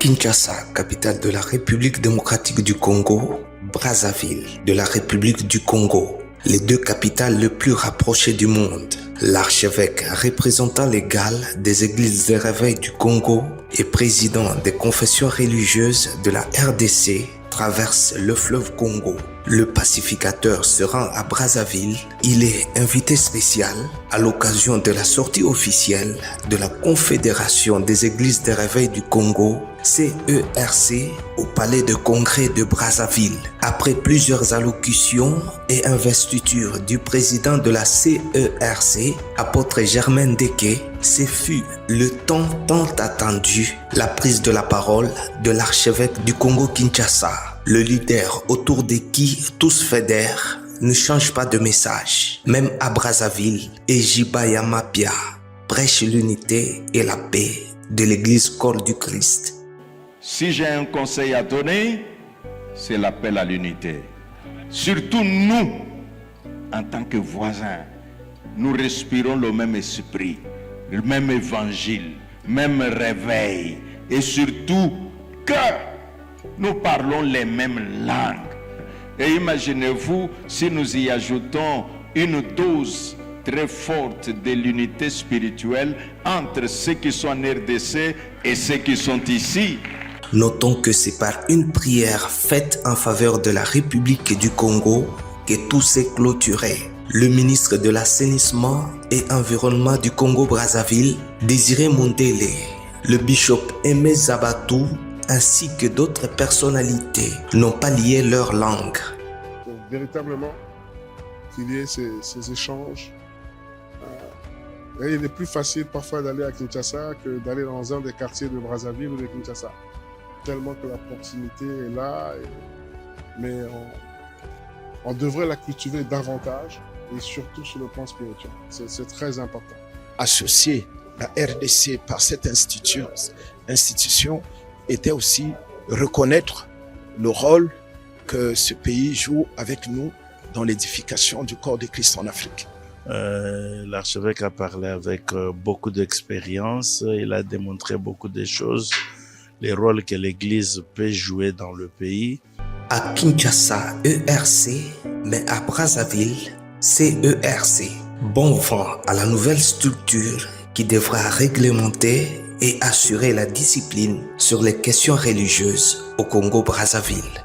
Kinshasa, capitale de la République démocratique du Congo, Brazzaville, de la République du Congo, les deux capitales les plus rapprochées du monde. L'archevêque représentant légal des églises de réveil du Congo et président des confessions religieuses de la RDC traverse le fleuve Congo. Le pacificateur se rend à Brazzaville. Il est invité spécial à l'occasion de la sortie officielle de la Confédération des Églises de Réveil du Congo, CERC, au Palais de Congrès de Brazzaville. Après plusieurs allocutions et investitures du président de la CERC, apôtre Germain Ndeke, ce fut le temps tant attendu, la prise de la parole de l'archevêque du Congo-Kinshasa, le leader autour de qui tous fédèrent, ne change pas de message. Même à Brazzaville, Ejiba Yamapia prêche l'unité et la paix de l'église corps du Christ. Si j'ai un conseil à donner, c'est l'appel à l'unité. Surtout nous, en tant que voisins, nous respirons le même esprit, le même évangile, même réveil, et surtout que nous parlons les mêmes langues. Et imaginez-vous si nous y ajoutons une dose très forte de l'unité spirituelle entre ceux qui sont en RDC et ceux qui sont ici. Notons que c'est par une prière faite en faveur de la République du Congo que tout s'est clôturé. Le ministre de l'Assainissement et Environnement du Congo-Brazzaville, Désiré Mondele, le bishop Aimé Zabatou, ainsi que d'autres personnalités n'ont pas lié leur langue. Donc, véritablement, qu'il y ait ces échanges. Il est plus facile parfois d'aller à Kinshasa que d'aller dans un des quartiers de Brazzaville ou de Kinshasa. Tellement que la proximité est là, mais on devrait la cultiver davantage et surtout sur le plan spirituel. C'est très important. Associer la RDC par cette institution était aussi reconnaître le rôle que ce pays joue avec nous dans l'édification du corps de Christ en Afrique. L'archevêque a parlé avec beaucoup d'expérience, il a démontré beaucoup de choses, les rôles que l'Église peut jouer dans le pays. À Kinshasa, ERC, mais à Brazzaville, CERC. Bon vent à la nouvelle structure qui devra réglementer et assurer la discipline sur les questions religieuses au Congo-Brazzaville.